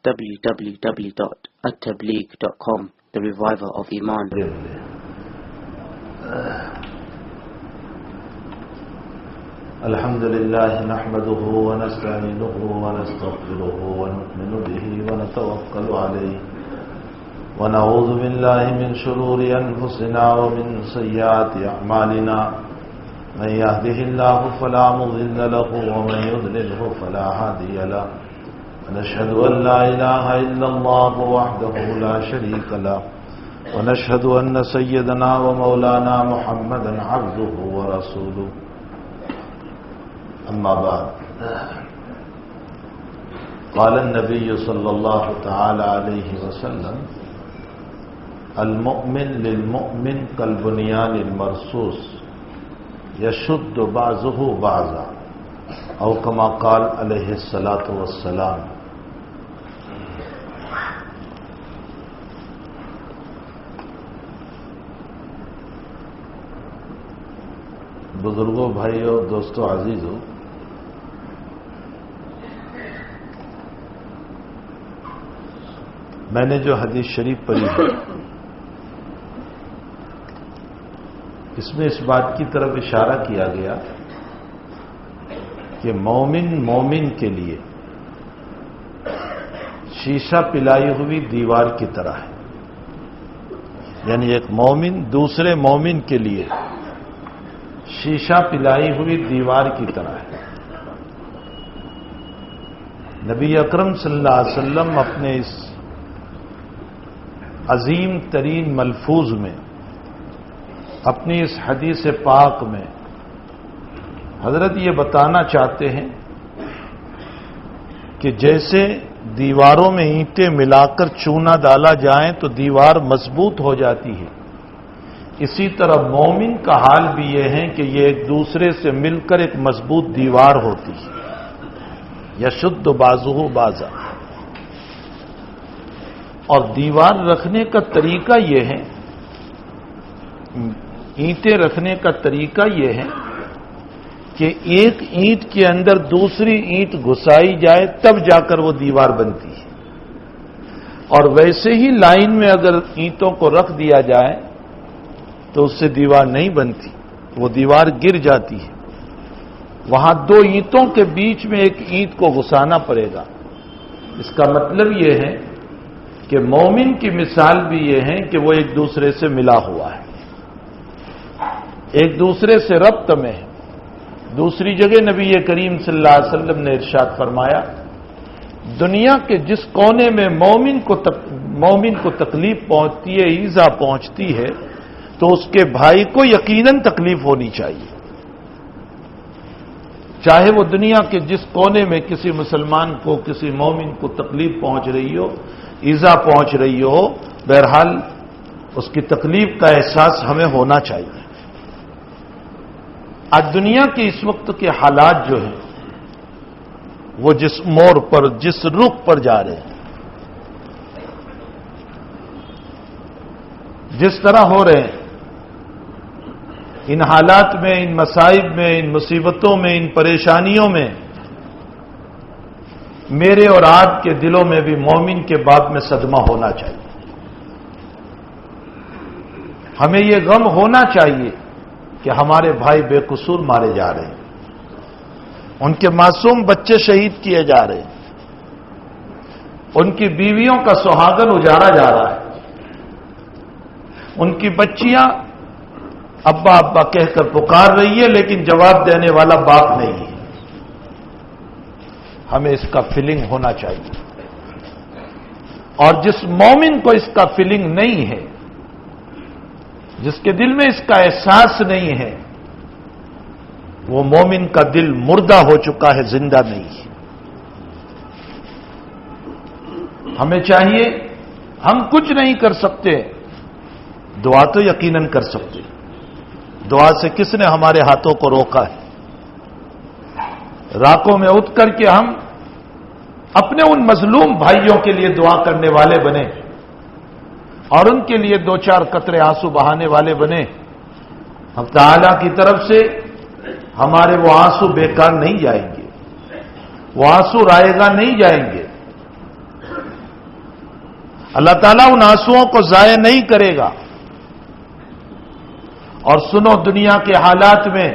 www.attableek.com, the reviver of Iman. الحمد لله نحمده ونستعينه ونستغفره ونؤمن به ونتوكل عليه ونعوذ بالله من شرور أنفسنا ومن سيئات أعمالنا من يهده الله فلا مضل له ومن يضلله فلا هادي له ونشهد أن لا إله إلا الله وحده لا شريك له ونشهد أن سيدنا ومولانا محمدا عبده ورسوله أما بعد قال النبي صلى الله تعالى عليه وسلم المؤمن للمؤمن كالبنيان المرصوص يشد بعضه بعضا أو كما قال عليه الصلاة والسلام. بزرگوں، بھائیوں، دوستوں، عزیزوں، میں نے جو حدیث شریف پڑھی ہے اس میں اس بات کی طرف اشارہ کیا گیا کہ مومن کے لیے شیشہ پلائی ہوئی دیوار کی طرح ہے. یعنی ایک مومن دوسرے مومن کے لیے شیشہ پلائی ہوئی دیوار کی طرح ہے. نبی اکرم صلی اللہ علیہ وسلم اپنے اس عظیم ترین ملفوظ میں، اپنی اس حدیث پاک میں حضرت یہ بتانا چاہتے ہیں کہ جیسے دیواروں میں اینٹیں ملا کر چونا ڈالا جائیں تو دیوار مضبوط ہو جاتی ہے، اسی طرح مومن کا حال بھی یہ ہے کہ یہ ایک دوسرے سے مل کر ایک مضبوط دیوار ہوتی ہے. یشد بعضہ بعضا. اور دیوار رکھنے کا طریقہ یہ ہے، اینٹیں رکھنے کا طریقہ یہ ہے کہ ایک اینٹ کے اندر دوسری اینٹ گھسائی جائے تب جا کر وہ دیوار بنتی ہے. اور ویسے ہی لائن میں اگر اینٹوں کو رکھ دیا جائے تو اس سے دیوار نہیں بنتی، وہ دیوار گر جاتی ہے. وہاں دو اینٹوں کے بیچ میں ایک اینٹ کو گھسانا پڑے گا. اس کا مطلب یہ ہے کہ مومن کی مثال بھی یہ ہے کہ وہ ایک دوسرے سے ملا ہوا ہے، ایک دوسرے سے ربط میں ہے. دوسری جگہ نبی کریم صلی اللہ علیہ وسلم نے ارشاد فرمایا، دنیا کے جس کونے میں مومن کو تکلیف پہنچتی ہے، ایذا پہنچتی ہے، تو اس کے بھائی کو یقیناً تکلیف ہونی چاہیے. چاہے وہ دنیا کے جس کونے میں کسی مسلمان کو، کسی مومن کو تکلیف پہنچ رہی ہو، ایذا پہنچ رہی ہو، بہرحال اس کی تکلیف کا احساس ہمیں ہونا چاہیے. آج دنیا کے اس وقت کے حالات جو ہیں وہ جس موڑ پر، جس رخ پر جا رہے ہیں، جس طرح ہو رہے ہیں، ان حالات میں، ان مصائب میں، ان مصیبتوں میں، ان پریشانیوں میں میرے اور آپ کے دلوں میں بھی مومن کے باب میں صدمہ ہونا چاہیے. ہمیں یہ غم ہونا چاہیے کہ ہمارے بھائی بے قصور مارے جا رہے ہیں، ان کے معصوم بچے شہید کیے جا رہے ہیں، ان کی بیویوں کا سہاگن اجاڑا جا رہا ہے، ان کی بچیاں ابا ابا کہہ کر پکار رہی ہے لیکن جواب دینے والا باپ نہیں ہے. ہمیں اس کا فیلنگ ہونا چاہیے. اور جس مومن کو اس کا فیلنگ نہیں ہے، جس کے دل میں اس کا احساس نہیں ہے، وہ مومن کا دل مردہ ہو چکا ہے، زندہ نہیں ہے. ہمیں چاہیے، ہم کچھ نہیں کر سکتے، دعا تو یقیناً کر سکتے. دعا سے کس نے ہمارے ہاتھوں کو روکا ہے؟ راتوں میں اٹھ کر کے ہم اپنے ان مظلوم بھائیوں کے لیے دعا کرنے والے بنے اور ان کے لیے دو چار قطرے آنسو بہانے والے بنے. ہم تعالیٰ کی طرف سے ہمارے وہ آنسو بیکار نہیں جائیں گے، وہ آنسو رائے گا نہیں جائیں گے. اللہ تعالیٰ ان آنسوؤں کو ضائع نہیں کرے گا. اور سنو، دنیا کے حالات میں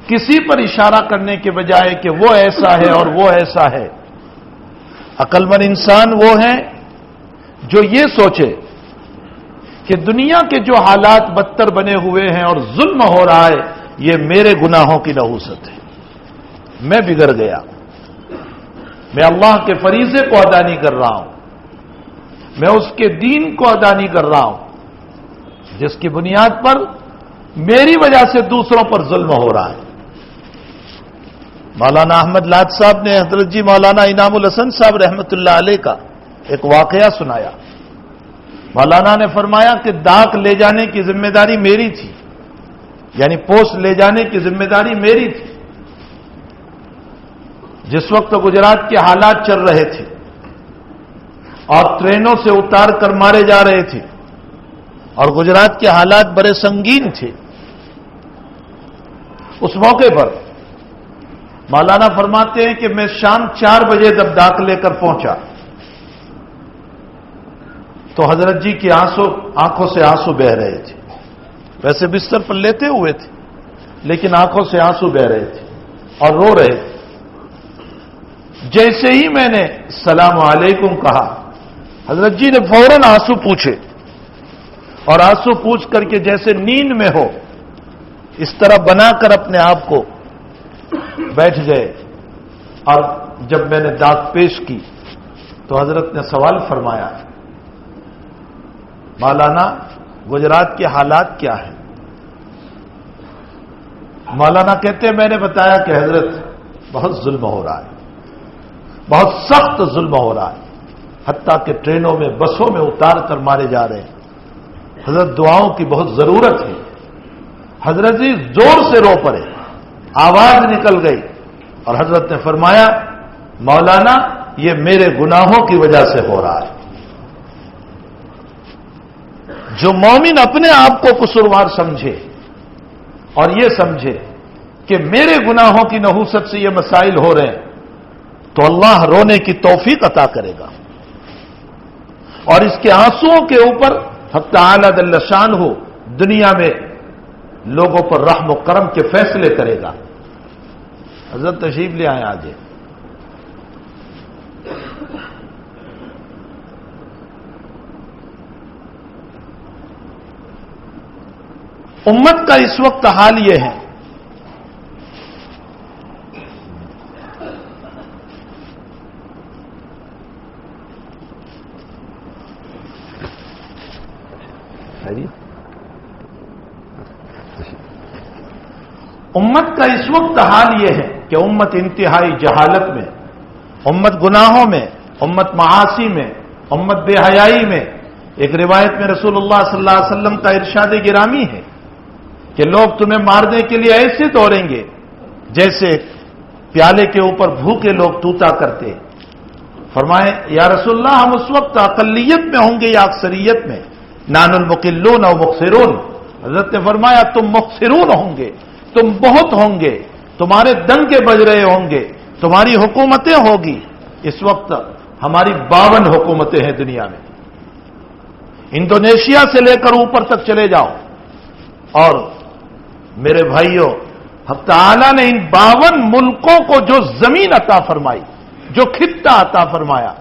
کسی پر اشارہ کرنے کے بجائے کہ وہ ایسا ہے اور وہ ایسا ہے، عقل مند انسان وہ ہے جو یہ سوچے کہ دنیا کے جو حالات بدتر بنے ہوئے ہیں اور ظلم ہو رہا ہے، یہ میرے گناہوں کی نحوست ہے. میں بگڑ گیا، میں اللہ کے فریضے کو ادا نہیں کر رہا ہوں، میں اس کے دین کو ادا نہیں کر رہا ہوں، جس کی بنیاد پر میری وجہ سے دوسروں پر ظلم ہو رہا ہے. مولانا احمد لاد صاحب نے حضرت جی مولانا انعام الحسن صاحب رحمۃ اللہ علیہ کا ایک واقعہ سنایا. مولانا نے فرمایا کہ ڈاک لے جانے کی ذمہ داری میری تھی، یعنی پوسٹ لے جانے کی ذمہ داری میری تھی. جس وقت گجرات کے حالات چل رہے تھے اور ٹرینوں سے اتار کر مارے جا رہے تھے اور گجرات کے حالات بڑے سنگین تھے، اس موقع پر مولانا فرماتے ہیں کہ میں شام 4 بجے جب ڈاک لے کر پہنچا تو حضرت جی کی آنکھوں سے آنسو بہ رہے تھے. ویسے بستر پر لیتے ہوئے تھے لیکن آنکھوں سے آنسو بہ رہے تھے اور رو رہے تھے. جیسے ہی میں نے السلام علیکم کہا، حضرت جی نے فوراً آنسو پوچھے اور آنسو پوچھ کر کے جیسے نیند میں ہو اس طرح بنا کر اپنے آپ کو بیٹھ گئے. اور جب میں نے ڈاک پیش کی تو حضرت نے سوال فرمایا، مولانا گجرات کے حالات کیا ہیں؟ مولانا کہتے ہیں میں نے بتایا کہ حضرت بہت ظلم ہو رہا ہے، بہت سخت ظلم ہو رہا ہے، حتیٰ کہ ٹرینوں میں بسوں میں اتار کر مارے جا رہے ہیں. حضرت دعاؤں کی بہت ضرورت ہے. حضرت جی زور سے رو پڑے، آواز نکل گئی اور حضرت نے فرمایا مولانا یہ میرے گناہوں کی وجہ سے ہو رہا ہے. جو مومن اپنے آپ کو قصوروار سمجھے اور یہ سمجھے کہ میرے گناہوں کی نحوست سے یہ مسائل ہو رہے ہیں تو اللہ رونے کی توفیق عطا کرے گا اور اس کے آنسوؤں کے اوپر حق تعالی جل شانہ دنیا میں لوگوں پر رحم و کرم کے فیصلے کرے گا. حضرت تشریف لے آئے آج. امت کا اس وقت حال یہ ہے امت کا اس وقت حال یہ ہے کہ امت انتہائی جہالت میں، امت گناہوں میں، امت معاصی میں، امت بے حیائی میں. ایک روایت میں رسول اللہ صلی اللہ علیہ وسلم کا ارشاد گرامی ہے کہ لوگ تمہیں مارنے کے لیے ایسے دوڑیں گے جیسے پیالے کے اوپر بھوکے لوگ طوطا کرتے. فرمائے یا رسول اللہ ہم اس وقت اقلیت میں ہوں گے یا اکثریت میں؟ نان المقلون و مخسرون. حضرت نے فرمایا تم مخسرون ہوں گے، تم بہت ہوں گے، تمہارے دنگے بج رہے ہوں گے، تمہاری حکومتیں ہوگی. اس وقت ہماری 52 حکومتیں ہیں دنیا میں، انڈونیشیا سے لے کر اوپر تک چلے جاؤ. اور میرے بھائیوں حق تعالی نے ان 52 ملکوں کو جو زمین عطا فرمائی، جو خطہ عطا فرمایا،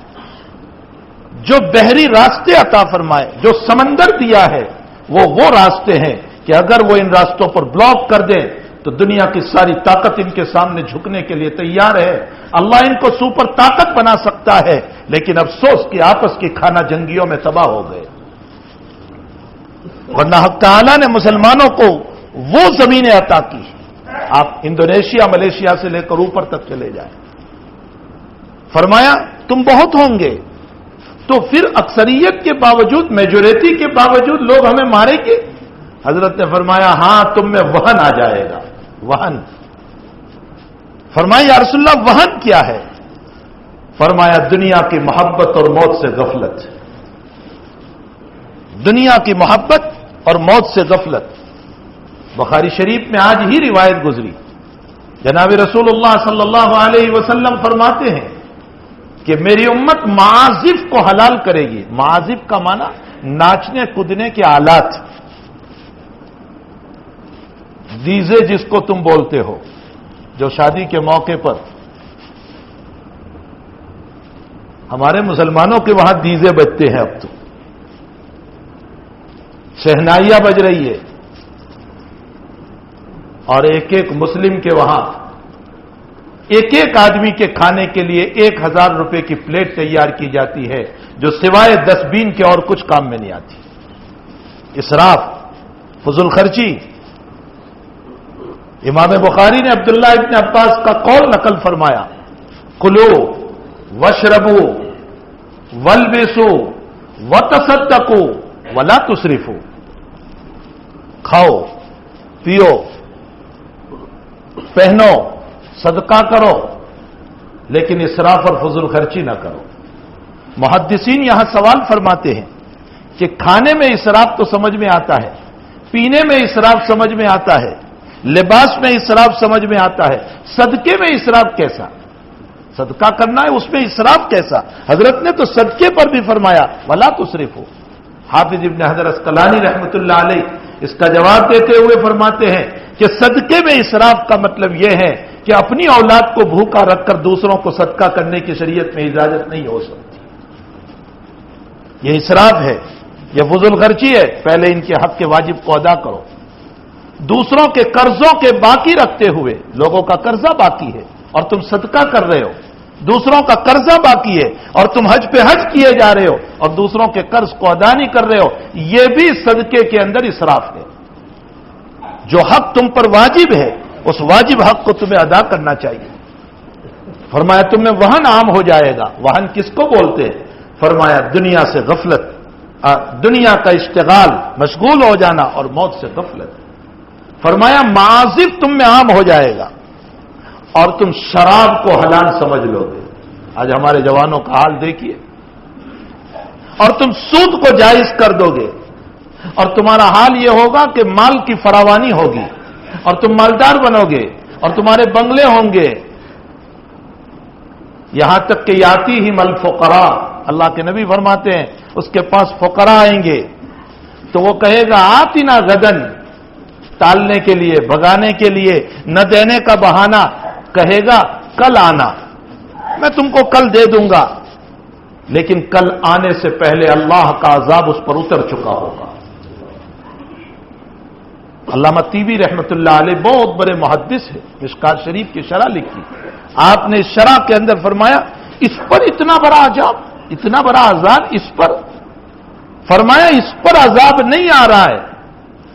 جو بحری راستے عطا فرمائے، جو سمندر دیا ہے، وہ راستے ہیں کہ اگر وہ ان راستوں پر بلاک کر دیں تو دنیا کی ساری طاقت ان کے سامنے جھکنے کے لیے تیار ہے. اللہ ان کو سپر طاقت بنا سکتا ہے، لیکن افسوس کہ آپس کی خانہ جنگیوں میں تباہ ہو گئے. ورنہ حق تعالی نے مسلمانوں کو وہ زمینیں عطا کی. آپ انڈونیشیا ملیشیا سے لے کر اوپر تک چلے جائیں. فرمایا تم بہت ہوں گے تو پھر اکثریت کے باوجود، میجورٹی کے باوجود لوگ ہمیں ماریں گے. حضرت نے فرمایا ہاں تم میں وہن آ جائے گا. وہن. فرمایا یا رسول اللہ وہن کیا ہے؟ فرمایا دنیا کی محبت اور موت سے غفلت. دنیا کی محبت اور موت سے غفلت. بخاری شریف میں آج ہی روایت گزری، جناب رسول اللہ صلی اللہ علیہ وسلم فرماتے ہیں کہ میری امت معازف کو حلال کرے گی. معازف کا معنی ناچنے کودنے کے آلات، ڈیزے جس کو تم بولتے ہو، جو شادی کے موقع پر ہمارے مسلمانوں کے وہاں ڈیزے بجتے ہیں. اب تو شہنائیاں بج رہی ہے، اور ایک ایک مسلم کے وہاں ایک ایک آدمی کے کھانے کے لیے 1000 روپے کی پلیٹ تیار کی جاتی ہے، جو سوائے 10 بین کے اور کچھ کام میں نہیں آتی. اسراف، فضول خرچی. امام بخاری نے عبداللہ ابن عباس کا قول نقل فرمایا، کلو واشربو والبسو وتصدقو ولا تسرفو. کھاؤ، پیو، پہنو، صدقہ کرو، لیکن اسراف اور فضول خرچی نہ کرو. محدثین یہاں سوال فرماتے ہیں کہ کھانے میں اسراف تو سمجھ میں آتا ہے، پینے میں اسراف سمجھ میں آتا ہے، لباس میں اسراف سمجھ میں آتا ہے، صدقے میں اسراف کیسا؟ صدقہ کرنا ہے، اس میں اسراف کیسا؟ حضرت نے تو صدقے پر بھی فرمایا ولا تسرفو. حافظ ابن حجر اسقلانی رحمۃ اللہ علیہ اس کا جواب دیتے ہوئے فرماتے ہیں کہ صدقے میں اسراف کا مطلب یہ ہے کہ اپنی اولاد کو بھوکا رکھ کر دوسروں کو صدقہ کرنے کی شریعت میں اجازت نہیں ہو سکتی. یہ اسراف ہے، یہ فضول خرچی ہے. پہلے ان کے حق کے واجب کو ادا کرو. دوسروں کے قرضوں کے باقی رکھتے ہوئے، لوگوں کا قرضہ باقی ہے اور تم صدقہ کر رہے ہو، دوسروں کا قرضہ باقی ہے اور تم حج پہ حج کیے جا رہے ہو اور دوسروں کے قرض کو ادا نہیں کر رہے ہو، یہ بھی صدقے کے اندر اسراف ہے. جو حق تم پر واجب ہے اس واجب حق کو تمہیں ادا کرنا چاہیے. فرمایا تمہیں وہن عام ہو جائے گا. وہن کس کو بولتے ہیں؟ فرمایا دنیا سے غفلت، دنیا کا اشتغال، مشغول ہو جانا، اور موت سے غفلت. فرمایا معازف تم میں عام ہو جائے گا اور تم شراب کو حلال سمجھ لو گے. آج ہمارے جوانوں کا حال دیکھیے. اور تم سود کو جائز کر دو گے اور تمہارا حال یہ ہوگا کہ مال کی فراوانی ہوگی اور تم مالدار بنو گے اور تمہارے بنگلے ہوں گے. یہاں تک کہ یاتی ہی مل فقراء، اللہ کے نبی فرماتے ہیں اس کے پاس فقراء آئیں گے تو وہ کہے گا آتنا غدن، ٹالنے کے لیے، بھگانے کے لیے، نہ دینے کا بہانہ. کہے گا کل آنا، میں تم کو کل دے دوں گا. لیکن کل آنے سے پہلے اللہ کا عذاب اس پر اتر چکا ہوگا. علامہ طیبی رحمۃ اللہ علیہ بہت بڑے محدث ہے، مشکات شریف کی شرح لکھی. آپ نے شرح کے اندر فرمایا اس پر اتنا بڑا عذاب، اتنا بڑا عذاب اس پر. فرمایا اس پر عذاب نہیں آ رہا ہے،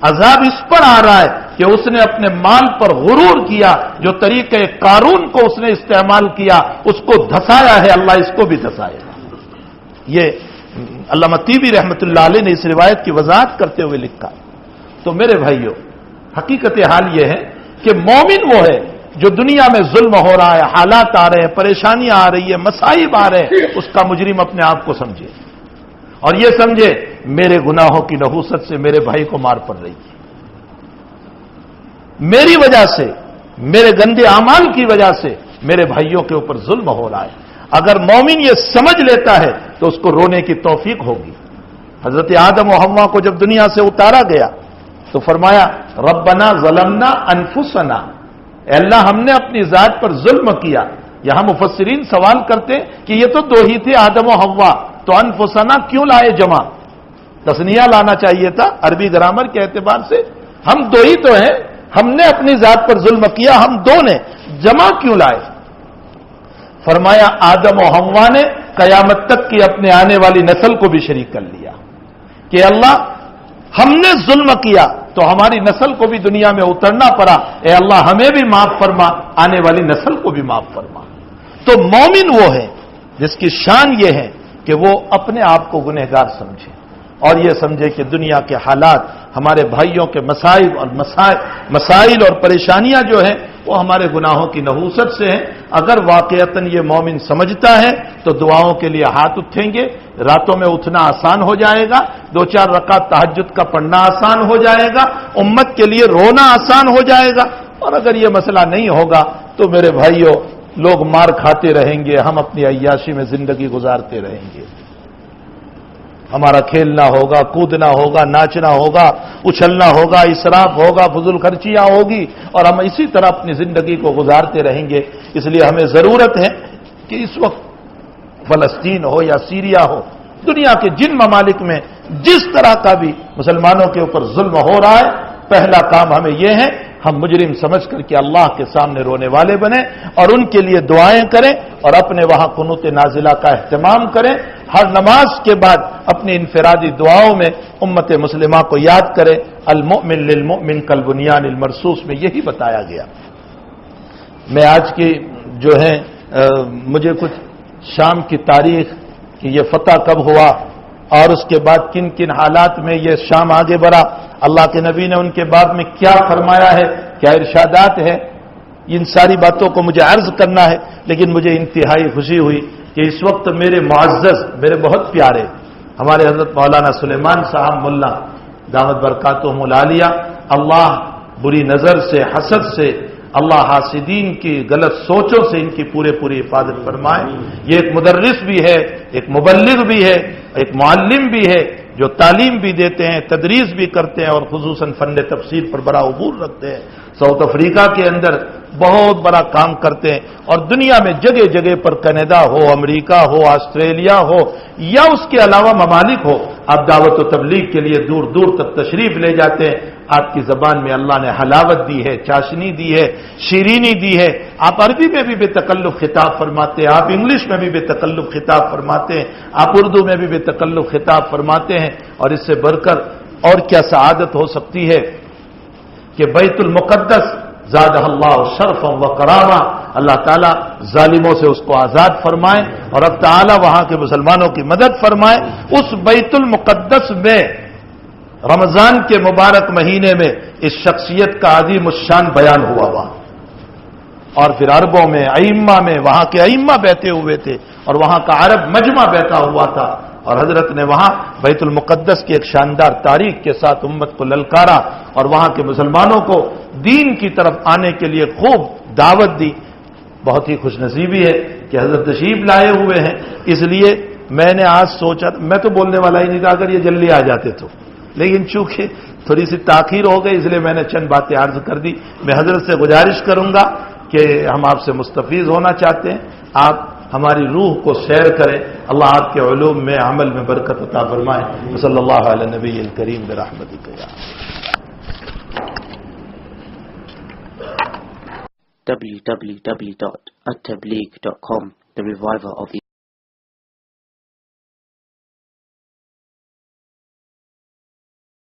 عذاب اس پر آ رہا ہے کہ اس نے اپنے مال پر غرور کیا، جو طریقہ قارون کو اس نے استعمال کیا اس کو دھسایا ہے، اللہ اس کو بھی دھسائے گا. یہ علامہ طیبی رحمۃ اللہ علیہ نے اس روایت کی وضاحت کرتے ہوئے لکھا. تو میرے بھائیوں، حقیقت حال یہ ہے کہ مومن وہ ہے جو دنیا میں ظلم ہو رہا ہے، حالات آ رہے ہیں، پریشانیاں آ رہی ہیں، مصائب آ رہے ہیں، اس کا مجرم اپنے آپ کو سمجھے اور یہ سمجھے میرے گناہوں کی نحوست سے میرے بھائی کو مار پڑ رہی ہے، میری وجہ سے، میرے گندے اعمال کی وجہ سے میرے بھائیوں کے اوپر ظلم ہو رہا ہے. اگر مومن یہ سمجھ لیتا ہے تو اس کو رونے کی توفیق ہوگی. حضرت آدم و حوا کو جب دنیا سے اتارا گیا تو فرمایا ربنا ظلمنا انفسنا، اے اللہ ہم نے اپنی ذات پر ظلم کیا. یہاں مفسرین سوال کرتے کہ یہ تو دو ہی تھے آدم و حوا، تو انفسنا کیوں لائے جمع؟ تثنیہ لانا چاہیے تھا عربی گرامر کے اعتبار سے. ہم دو ہی تو ہیں، ہم نے اپنی ذات پر ظلم کیا، ہم دو نے، جمع کیوں لائے؟ فرمایا آدم و حوا نے قیامت تک کی اپنے آنے والی نسل کو بھی شریک کر لیا کہ اللہ ہم نے ظلم کیا تو ہماری نسل کو بھی دنیا میں اترنا پڑا، اے اللہ ہمیں بھی معاف فرما، آنے والی نسل کو بھی معاف فرما. تو مومن وہ ہے جس کی شان یہ ہے کہ وہ اپنے آپ کو گنہگار سمجھے اور یہ سمجھے کہ دنیا کے حالات، ہمارے بھائیوں کے مسائل اور پریشانیاں جو ہیں وہ ہمارے گناہوں کی نحوست سے ہیں. اگر واقعتاً یہ مومن سمجھتا ہے تو دعاؤں کے لیے ہاتھ اٹھیں گے، راتوں میں اٹھنا آسان ہو جائے گا، 2-4 رکعت تہجد کا پڑھنا آسان ہو جائے گا، امت کے لیے رونا آسان ہو جائے گا. اور اگر یہ مسئلہ نہیں ہوگا تو میرے بھائیوں لوگ مار کھاتے رہیں گے، ہم اپنی عیاشی میں زندگی گزارتے رہیں گے، ہمارا کھیلنا ہوگا، کودنا ہوگا، ناچنا ہوگا، اچھلنا ہوگا، اسراف ہوگا، فضول خرچیاں ہوگی، اور ہم اسی طرح اپنی زندگی کو گزارتے رہیں گے۔ اس لیے ہمیں ضرورت ہے کہ اس وقت فلسطین ہو یا سیریا ہو، دنیا کے جن ممالک میں جس طرح کا بھی مسلمانوں کے اوپر ظلم ہو رہا ہے، پہلا کام ہمیں یہ ہے ہم مجرم سمجھ کر کے اللہ کے سامنے رونے والے بنیں اور ان کے لیے دعائیں کریں اور اپنے وہاں قنوت نازلہ کا اہتمام کریں۔ ہر نماز کے بعد اپنی انفرادی دعاؤں میں امت مسلمہ کو یاد کریں۔ المؤمن للمؤمن کالبنیان المرصوص میں یہی بتایا گیا۔ میں آج کی جو ہے مجھے کچھ شام کی تاریخ کہ یہ فتح کب ہوا اور اس کے بعد کن کن حالات میں یہ شام آگے بڑھا، اللہ کے نبی نے ان کے باب میں کیا فرمایا ہے، کیا ارشادات ہے، ان ساری باتوں کو مجھے عرض کرنا ہے۔ لیکن مجھے انتہائی خوشی ہوئی کہ اس وقت میرے معزز، میرے بہت پیارے ہمارے حضرت مولانا سلیمان صاحب ملا دامت برکاتہم العالیہ، اللہ بری نظر سے، حسد سے، اللہ حاسدین کی غلط سوچوں سے ان کی پوری حفاظت فرمائے۔ یہ ایک مدرس بھی ہے، ایک مبلغ بھی ہے، ایک معلم بھی ہے، جو تعلیم بھی دیتے ہیں، تدریس بھی کرتے ہیں اور خصوصاً فن تفسیر پر بڑا عبور رکھتے ہیں۔ ساؤتھ افریقہ کے اندر بہت بڑا کام کرتے ہیں اور دنیا میں جگہ جگہ پر کینیڈا ہو، امریکہ ہو، آسٹریلیا ہو یا اس کے علاوہ ممالک ہو، آپ دعوت و تبلیغ کے لیے دور دور تک تشریف لے جاتے ہیں۔ آپ کی زبان میں اللہ نے حلاوت دی ہے، چاشنی دی ہے، شیرینی دی ہے۔ آپ عربی میں بھی بے تکلف خطاب فرماتے ہیں، آپ انگلش میں بھی بے تکلف خطاب فرماتے ہیں، آپ اردو میں بھی بے تکلف خطاب فرماتے ہیں، اور اس سے بڑھ کر اور کیا سعادت ہو سکتی ہے کہ بیت المقدس زادہ اللہ شرفا و کرامہ، اللہ تعالیٰ ظالموں سے اس کو آزاد فرمائے اور اب تعالیٰ وہاں کے مسلمانوں کی مدد فرمائے۔ اس بیت المقدس میں رمضان کے مبارک مہینے میں اس شخصیت کا عظیم الشان بیان ہوا وہاں، اور پھر عربوں میں، ائمہ میں، وہاں کے ائمہ بیٹھے ہوئے تھے اور وہاں کا عرب مجمع بیٹھا ہوا تھا، اور حضرت نے وہاں بیت المقدس کی ایک شاندار تاریخ کے ساتھ امت کو للکارا اور وہاں کے مسلمانوں کو دین کی طرف آنے کے لیے خوب دعوت دی۔ بہت ہی خوش نصیبی ہے کہ حضرت تشریف لائے ہوئے ہیں، اس لیے میں نے آج سوچا، میں تو بولنے والا ہی نہیں تھا اگر یہ جلدی آ جاتے تو، لیکن چونکہ تھوڑی سی تاخیر ہو گئی اس لیے میں نے چند باتیں عرض کر دی۔ میں حضرت سے گزارش کروں گا کہ ہم آپ سے مستفیض ہونا چاہتے ہیں، آپ ہماری روح کو سیر کریں، اللہ آپ کے علوم میں، عمل میں برکت عطا فرمائے۔ صلی اللہ علیہ نبی الکریم برحمتک یا www.attableek.com, the reviver of